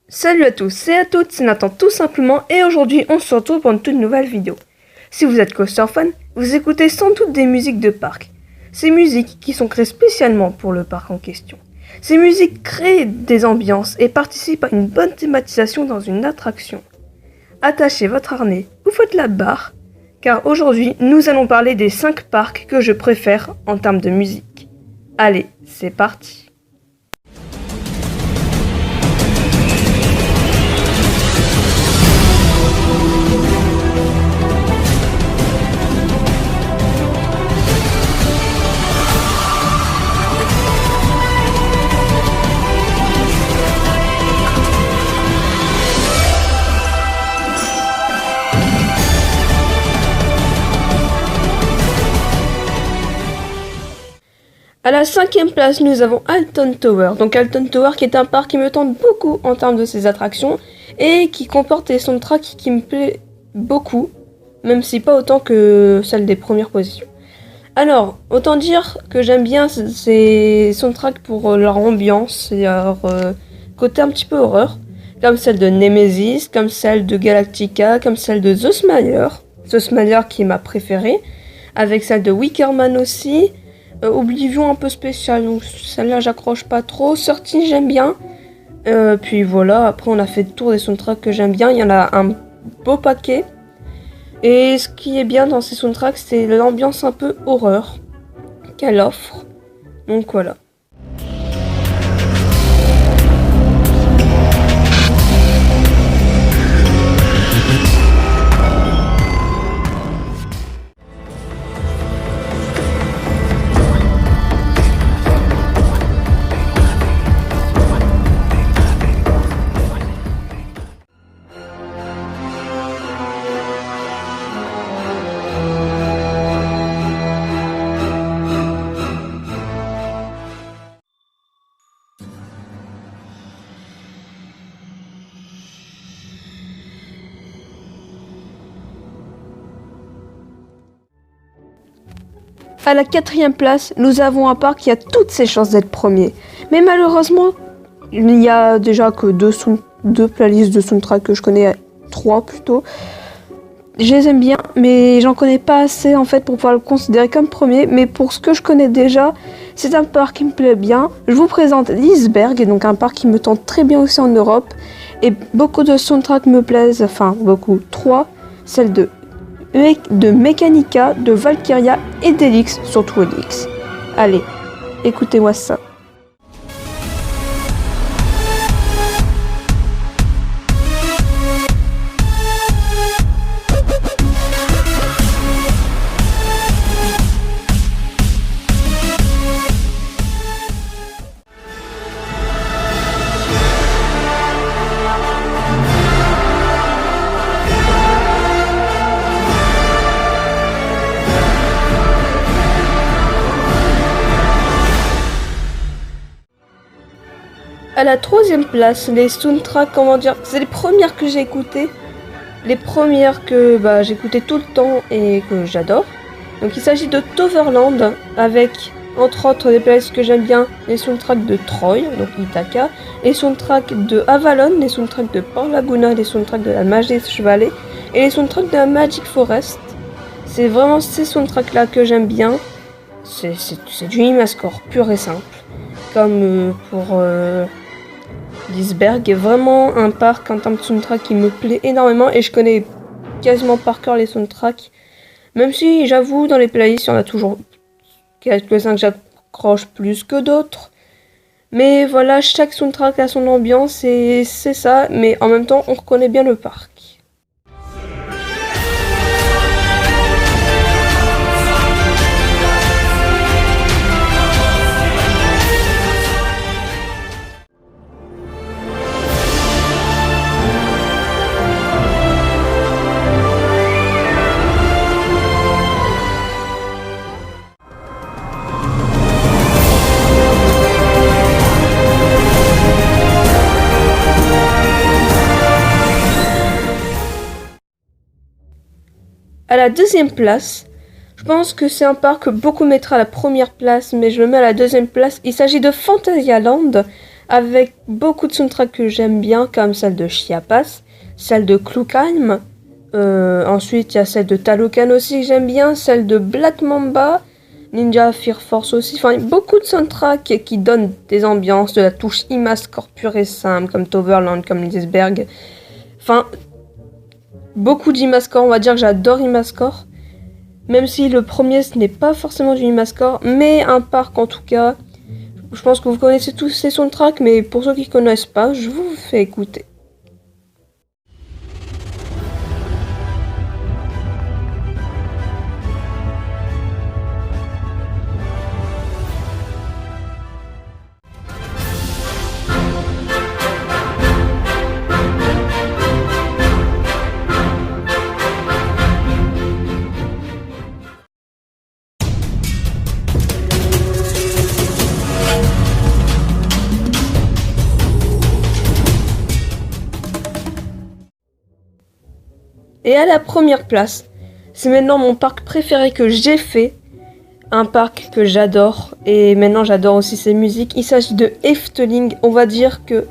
Salut à tous et à toutes, c'est Nathan tout simplement et aujourd'hui on se retrouve pour une toute nouvelle vidéo. Si vous êtes coaster fan, vous écoutez sans doute des musiques de parc. Ces musiques qui sont créées spécialement pour le parc en question. Ces musiques créent des ambiances et participent à une bonne thématisation dans une attraction. Attachez votre harnais ou faites la barre, car aujourd'hui nous allons parler des 5 parcs que je préfère en termes de musique. Allez, c'est parti! À la 5e place, nous avons Alton Tower. Donc Alton Tower qui est un parc qui me tente beaucoup en termes de ses attractions et qui comporte des soundtracks qui me plaît beaucoup, même si pas autant que celle des premières positions. Alors, autant dire que j'aime bien ces soundtracks pour leur ambiance et leur côté un petit peu horreur, comme celle de Nemesis, comme celle de Galactica, comme celle de The Smiler. The Smiler qui est ma préférée, avec celle de Wickerman aussi. Oblivion un peu spécial, donc celle-là j'accroche pas trop. Sortie j'aime bien. Puis voilà, après on a fait le tour des soundtracks que j'aime bien. Il y en a un beau paquet. Et ce qui est bien dans ces soundtracks, c'est l'ambiance un peu horreur qu'elle offre. Donc voilà. À la 4e place, nous avons un parc qui a toutes ses chances d'être premier. Mais malheureusement, il n'y a déjà que deux playlists de soundtrack que je connais, 3 plutôt. Je les aime bien, mais j'en connais pas assez en fait pour pouvoir le considérer comme premier. Mais pour ce que je connais déjà, c'est un parc qui me plaît bien. Je vous présente Liseberg, donc un parc qui me tente très bien aussi en Europe. Et beaucoup de soundtracks me plaisent, enfin beaucoup, 3, celle de Mechanica, de Valkyria et d'Elix, surtout Elix. Allez, écoutez-moi ça. À la 3e place, les soundtracks, comment dire, c'est les premières que j'ai écoutées. Les premières que j'écoutais tout le temps et que j'adore. Donc il s'agit de Toverland, avec entre autres les places que j'aime bien, les soundtracks de Troy, donc Ithaca, les soundtracks de Avalon, les soundtracks de Port Laguna, les soundtracks de la Majestic Valley et les soundtracks de la Magic Forest. C'est vraiment ces soundtracks là que j'aime bien. C'est du Imascore pur et simple. Comme pour Liseberg est vraiment un parc en termes de soundtrack qui me plaît énormément et je connais quasiment par cœur les soundtracks. Même si j'avoue dans les playlists il y en a toujours quelques-uns que j'accroche plus que d'autres. Mais voilà, chaque soundtrack a son ambiance et c'est ça, mais en même temps on reconnaît bien le parc. À la 2e place, je pense que c'est un parc que beaucoup mettraient à la première place, mais je le mets à la 2e place. Il s'agit de Fantasyland, avec beaucoup de soundtracks que j'aime bien, comme celle de Chiapas, celle de Klugheim. Ensuite, il y a celle de Talocan aussi que j'aime bien, celle de Black Mamba, Ninja Fear Force aussi. Enfin, beaucoup de soundtracks qui donnent des ambiances, de la touche Imascore pure et simple, comme Toverland, comme Lindisberg. Enfin, beaucoup d'Imascore, on va dire que j'adore Imascore. Même si le premier, ce n'est pas forcément du Imascore, mais un parc en tout cas. Je pense que vous connaissez tous ces soundtracks, mais pour ceux qui ne connaissent pas, je vous fais écouter. Et à la première place, c'est maintenant mon parc préféré que j'ai fait. Un parc que j'adore. Et maintenant j'adore aussi ses musiques. Il s'agit de Efteling. On va dire que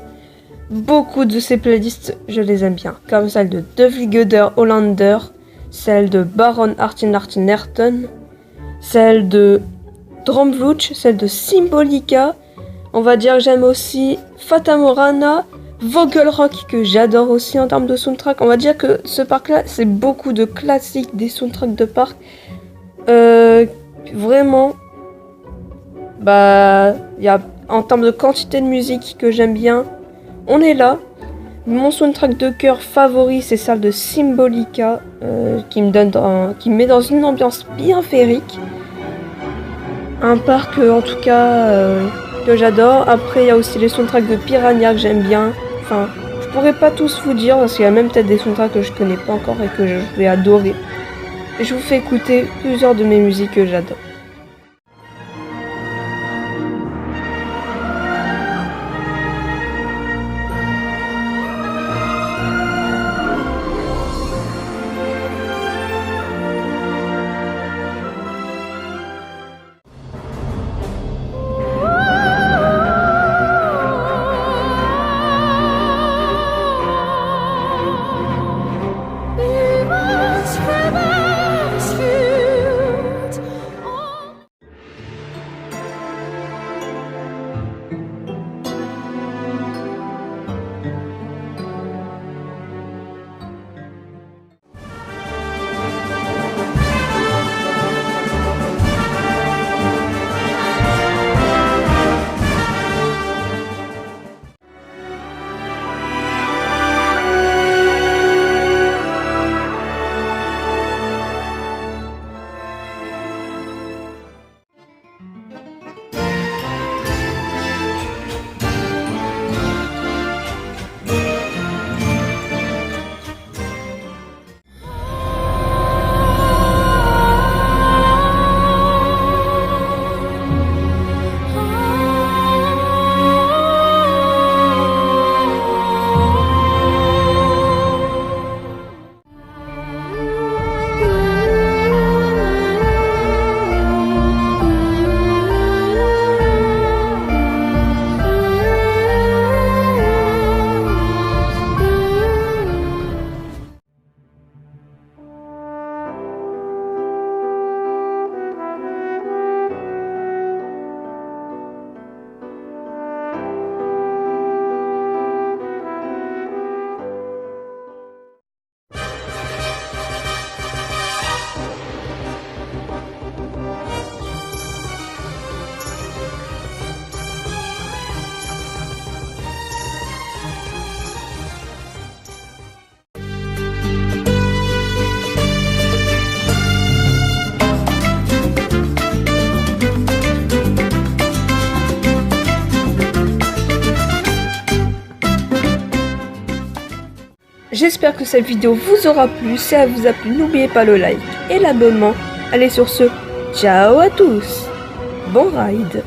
beaucoup de ses playlists, je les aime bien. Comme celle de De Vlieger Hollander. Celle de Baron Artin Nerton. Celle de Dromvlutsch. Celle de Symbolica. On va dire que j'aime aussi Fata Morgana. Vogelrock que j'adore aussi en termes de soundtrack. On va dire que ce parc là c'est beaucoup de classiques des soundtracks de parc. Vraiment il y a en termes de quantité de musique que j'aime bien. On est là. Mon soundtrack de cœur favori c'est celle de Symbolica qui me met dans une ambiance bien féerique. Un parc en tout cas que j'adore. Après il y a aussi les soundtracks de Piranha que j'aime bien. Enfin, je pourrais pas tous vous dire parce qu'il y a même peut-être des soundtracks que je connais pas encore et que je vais adorer. Et je vous fais écouter plusieurs de mes musiques que j'adore. J'espère que cette vidéo vous aura plu. Si elle vous a plu, n'oubliez pas le like et l'abonnement. Allez sur ce, ciao à tous. Bon ride.